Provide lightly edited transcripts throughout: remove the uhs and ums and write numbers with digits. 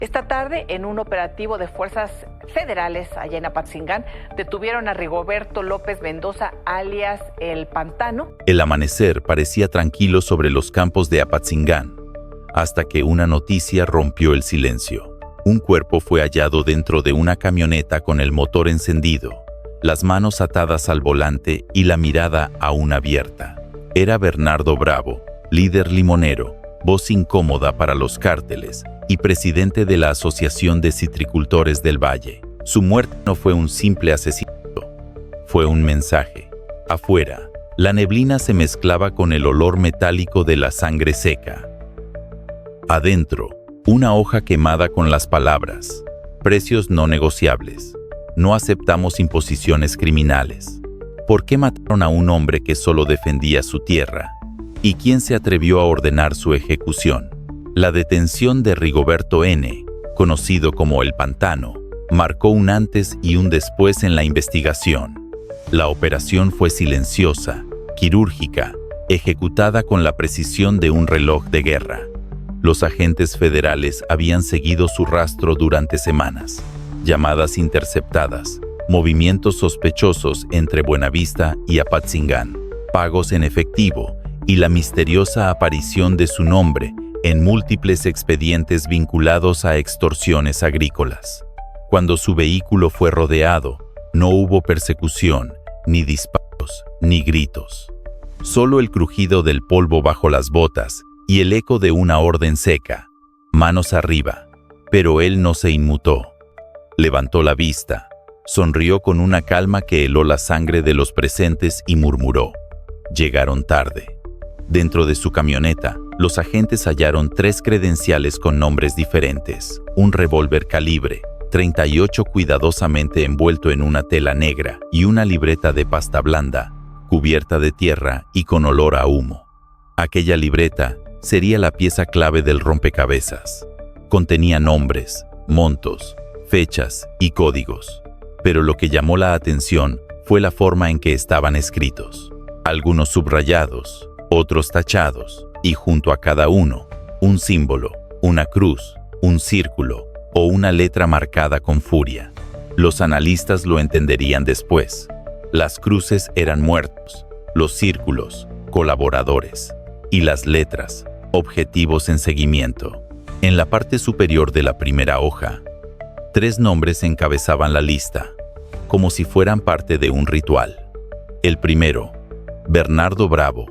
Esta tarde, en un operativo de fuerzas federales allá en Apatzingán, detuvieron a Rigoberto López Mendoza, alias El Pantano. El amanecer parecía tranquilo sobre los campos de Apatzingán, hasta que una noticia rompió el silencio. Un cuerpo fue hallado dentro de una camioneta con el motor encendido, las manos atadas al volante y la mirada aún abierta. Era Bernardo Bravo, líder limonero, voz incómoda para los cárteles y presidente de la Asociación de Citricultores del Valle. Su muerte no fue un simple asesinato, fue un mensaje. Afuera, la neblina se mezclaba con el olor metálico de la sangre seca. Adentro, una hoja quemada con las palabras: precios no negociables. No aceptamos imposiciones criminales. ¿Por qué mataron a un hombre que solo defendía su tierra? ¿Y quién se atrevió a ordenar su ejecución? La detención de Rigoberto N., conocido como El Pantano, marcó un antes y un después en la investigación. La operación fue silenciosa, quirúrgica, ejecutada con la precisión de un reloj de guerra. Los agentes federales habían seguido su rastro durante semanas. Llamadas interceptadas, movimientos sospechosos entre Buenavista y Apatzingán, pagos en efectivo y la misteriosa aparición de su nombre en múltiples expedientes vinculados a extorsiones agrícolas. Cuando su vehículo fue rodeado, no hubo persecución, ni disparos, ni gritos. Solo el crujido del polvo bajo las botas y el eco de una orden seca, manos arriba. Pero él no se inmutó. Levantó la vista, sonrió con una calma que heló la sangre de los presentes y murmuró: llegaron tarde. Dentro de su camioneta, los agentes hallaron 3 credenciales con nombres diferentes, un revólver calibre .38 cuidadosamente envuelto en una tela negra y una libreta de pasta blanda, cubierta de tierra y con olor a humo. Aquella libreta sería la pieza clave del rompecabezas. Contenía nombres, montos, fechas y códigos. Pero lo que llamó la atención fue la forma en que estaban escritos. Algunos subrayados, otros tachados, y junto a cada uno, un símbolo, una cruz, un círculo o una letra marcada con furia. Los analistas lo entenderían después. Las cruces eran muertos, los círculos, colaboradores, y las letras, objetivos en seguimiento. En la parte superior de la primera hoja, 3 nombres encabezaban la lista, como si fueran parte de un ritual. El primero, Bernardo Bravo,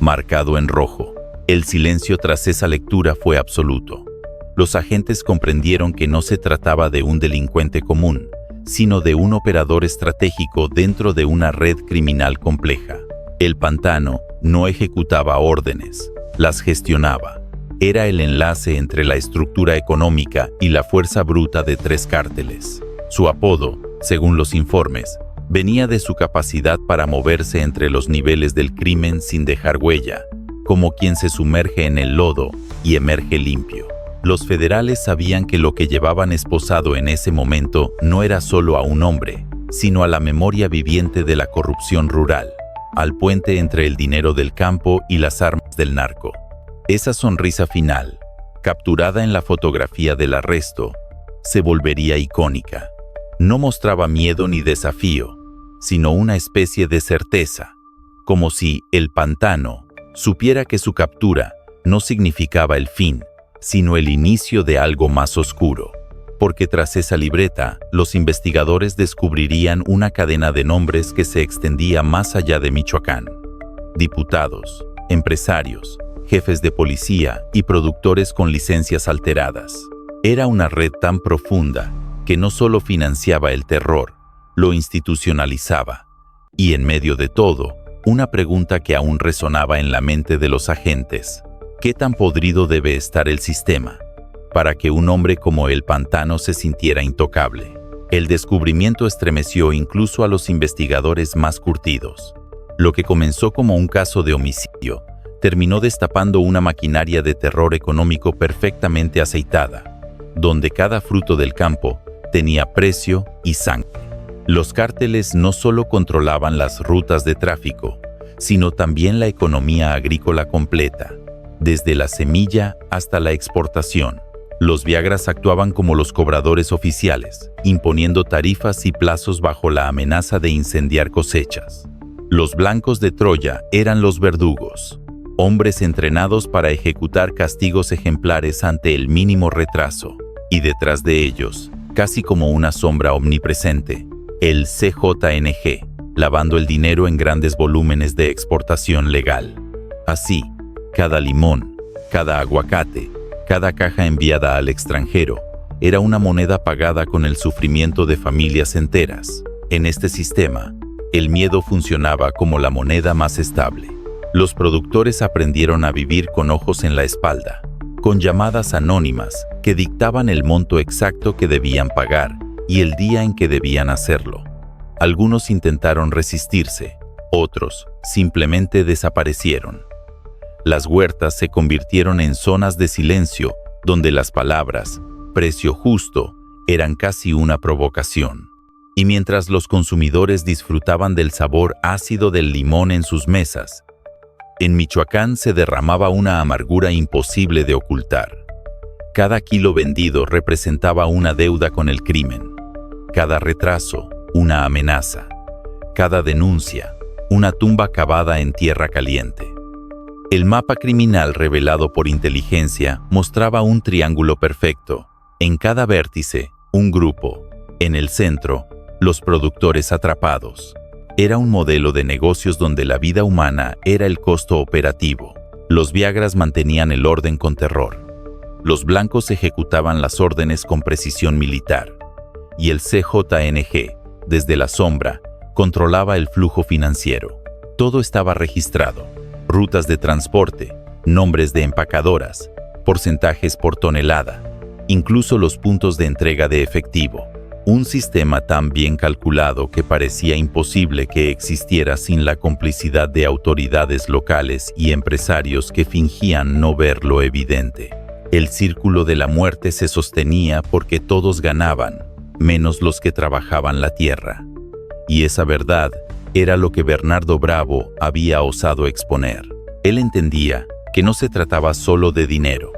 marcado en rojo. El silencio tras esa lectura fue absoluto. Los agentes comprendieron que no se trataba de un delincuente común, sino de un operador estratégico dentro de una red criminal compleja. El Pantano no ejecutaba órdenes, las gestionaba. Era el enlace entre la estructura económica y la fuerza bruta de 3 cárteles. Su apodo, según los informes, venía de su capacidad para moverse entre los niveles del crimen sin dejar huella, como quien se sumerge en el lodo y emerge limpio. Los federales sabían que lo que llevaban esposado en ese momento no era solo a un hombre, sino a la memoria viviente de la corrupción rural, al puente entre el dinero del campo y las armas del narco. Esa sonrisa final, capturada en la fotografía del arresto, se volvería icónica. No mostraba miedo ni desafío, sino una especie de certeza, como si El Pantano supiera que su captura no significaba el fin, sino el inicio de algo más oscuro. Porque tras esa libreta, los investigadores descubrirían una cadena de nombres que se extendía más allá de Michoacán. Diputados, empresarios, jefes de policía y productores con licencias alteradas. Era una red tan profunda que no solo financiaba el terror, lo institucionalizaba. Y en medio de todo, una pregunta que aún resonaba en la mente de los agentes: ¿qué tan podrido debe estar el sistema para que un hombre como El Pantano se sintiera intocable? El descubrimiento estremeció incluso a los investigadores más curtidos. Lo que comenzó como un caso de homicidio terminó destapando una maquinaria de terror económico perfectamente aceitada, donde cada fruto del campo tenía precio y sangre. Los cárteles no solo controlaban las rutas de tráfico, sino también la economía agrícola completa, desde la semilla hasta la exportación. Los Viagras actuaban como los cobradores oficiales, imponiendo tarifas y plazos bajo la amenaza de incendiar cosechas. Los blancos de Troya eran los verdugos, hombres entrenados para ejecutar castigos ejemplares ante el mínimo retraso, y detrás de ellos, casi como una sombra omnipresente, el CJNG, lavando el dinero en grandes volúmenes de exportación legal. Así, cada limón, cada aguacate, cada caja enviada al extranjero, era una moneda pagada con el sufrimiento de familias enteras. En este sistema, el miedo funcionaba como la moneda más estable. Los productores aprendieron a vivir con ojos en la espalda, con llamadas anónimas que dictaban el monto exacto que debían pagar y el día en que debían hacerlo. Algunos intentaron resistirse, otros simplemente desaparecieron. Las huertas se convirtieron en zonas de silencio donde las palabras «precio justo» eran casi una provocación. Y mientras los consumidores disfrutaban del sabor ácido del limón en sus mesas, en Michoacán se derramaba una amargura imposible de ocultar. Cada kilo vendido representaba una deuda con el crimen. Cada retraso, una amenaza. Cada denuncia, una tumba cavada en tierra caliente. El mapa criminal revelado por inteligencia mostraba un triángulo perfecto. En cada vértice, un grupo. En el centro, los productores atrapados. Era un modelo de negocios donde la vida humana era el costo operativo. Los Viagras mantenían el orden con terror. Los blancos ejecutaban las órdenes con precisión militar. Y el CJNG, desde la sombra, controlaba el flujo financiero. Todo estaba registrado. Rutas de transporte, nombres de empacadoras, porcentajes por tonelada, incluso los puntos de entrega de efectivo. Un sistema tan bien calculado que parecía imposible que existiera sin la complicidad de autoridades locales y empresarios que fingían no ver lo evidente. El círculo de la muerte se sostenía porque todos ganaban, menos los que trabajaban la tierra. Y esa verdad era lo que Bernardo Bravo había osado exponer. Él entendía que no se trataba solo de dinero,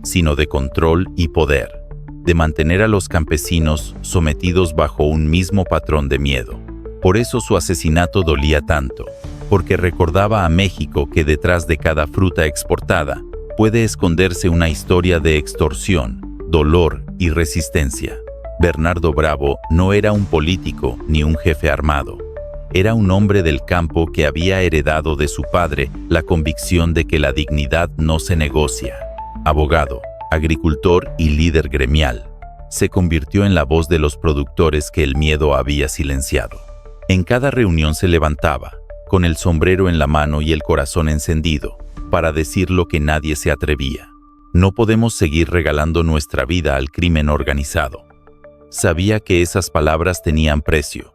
sino de control y poder, de mantener a los campesinos sometidos bajo un mismo patrón de miedo. Por eso su asesinato dolía tanto, porque recordaba a México que detrás de cada fruta exportada puede esconderse una historia de extorsión, dolor y resistencia. Bernardo Bravo no era un político ni un jefe armado. Era un hombre del campo que había heredado de su padre la convicción de que la dignidad no se negocia. Abogado, agricultor y líder gremial, se convirtió en la voz de los productores que el miedo había silenciado. En cada reunión se levantaba, con el sombrero en la mano y el corazón encendido, para decir lo que nadie se atrevía. No podemos seguir regalando nuestra vida al crimen organizado. Sabía que esas palabras tenían precio,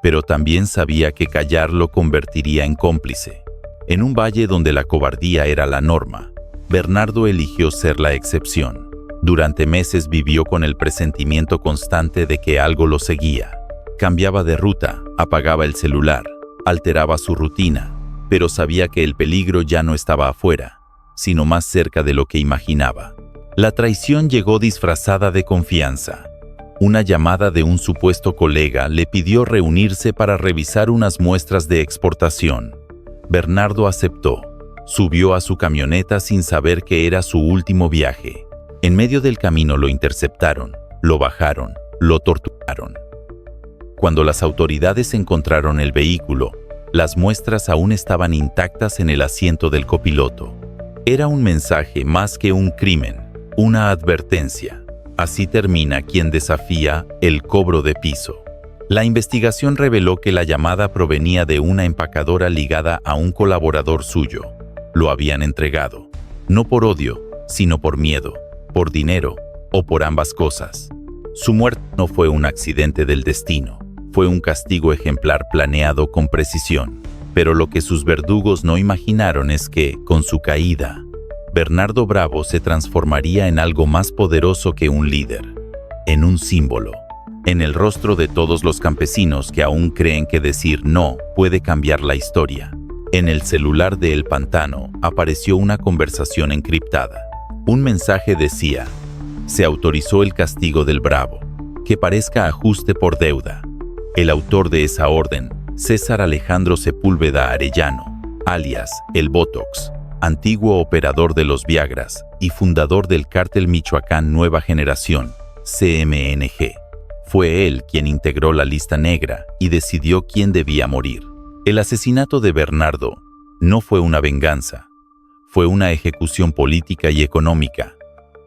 pero también sabía que callar lo convertiría en cómplice. En un valle donde la cobardía era la norma, Bernardo eligió ser la excepción. Durante meses vivió con el presentimiento constante de que algo lo seguía. Cambiaba de ruta, apagaba el celular, alteraba su rutina, pero sabía que el peligro ya no estaba afuera, sino más cerca de lo que imaginaba. La traición llegó disfrazada de confianza. Una llamada de un supuesto colega le pidió reunirse para revisar unas muestras de exportación. Bernardo aceptó. Subió a su camioneta sin saber que era su último viaje. En medio del camino lo interceptaron, lo bajaron, lo torturaron. Cuando las autoridades encontraron el vehículo, las muestras aún estaban intactas en el asiento del copiloto. Era un mensaje más que un crimen, una advertencia. Así termina quien desafía el cobro de piso. La investigación reveló que la llamada provenía de una empacadora ligada a un colaborador suyo. Lo habían entregado, no por odio, sino por miedo, por dinero o por ambas cosas. Su muerte no fue un accidente del destino, fue un castigo ejemplar planeado con precisión. Pero lo que sus verdugos no imaginaron es que, con su caída, Bernardo Bravo se transformaría en algo más poderoso que un líder, en un símbolo, en el rostro de todos los campesinos que aún creen que decir no puede cambiar la historia. En el celular de El Pantano apareció una conversación encriptada. Un mensaje decía: Se autorizó el castigo del Bravo, que parezca ajuste por deuda. El autor de esa orden, César Alejandro Sepúlveda Arellano, alias El Botox, antiguo operador de los Viagras y fundador del Cártel Michoacán Nueva Generación, CMNG. Fue él quien integró la lista negra y decidió quién debía morir. El asesinato de Bernardo no fue una venganza, fue una ejecución política y económica.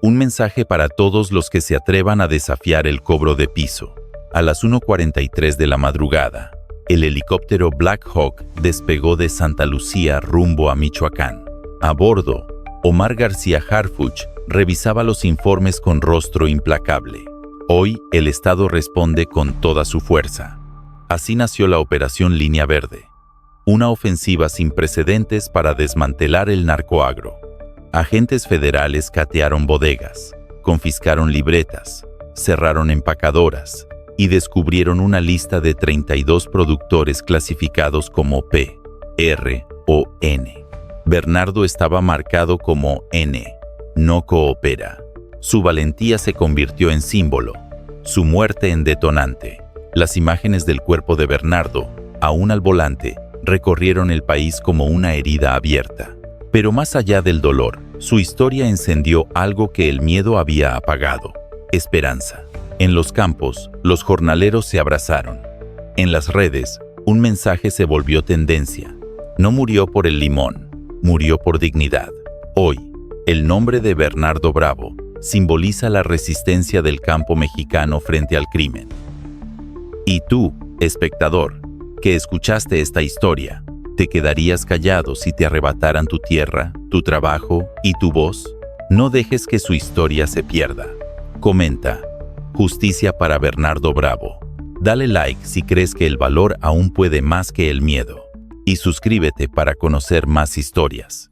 Un mensaje para todos los que se atrevan a desafiar el cobro de piso. A las 1:43 de la madrugada, el helicóptero Black Hawk despegó de Santa Lucía rumbo a Michoacán. A bordo, Omar García Harfuch revisaba los informes con rostro implacable. Hoy, el Estado responde con toda su fuerza. Así nació la Operación Línea Verde, una ofensiva sin precedentes para desmantelar el narcoagro. Agentes federales catearon bodegas, confiscaron libretas, cerraron empacadoras y descubrieron una lista de 32 productores clasificados como P, R o N. Bernardo estaba marcado como N, no coopera. Su valentía se convirtió en símbolo, su muerte en detonante. Las imágenes del cuerpo de Bernardo, aún al volante, recorrieron el país como una herida abierta. Pero más allá del dolor, su historia encendió algo que el miedo había apagado: esperanza. En los campos, los jornaleros se abrazaron. En las redes, un mensaje se volvió tendencia. No murió por el limón, murió por dignidad. Hoy, el nombre de Bernardo Bravo simboliza la resistencia del campo mexicano frente al crimen. Y tú, espectador, que escuchaste esta historia, ¿te quedarías callado si te arrebataran tu tierra, tu trabajo y tu voz? No dejes que su historia se pierda. Comenta: justicia para Bernardo Bravo. Dale like si crees que el valor aún puede más que el miedo. Y suscríbete para conocer más historias.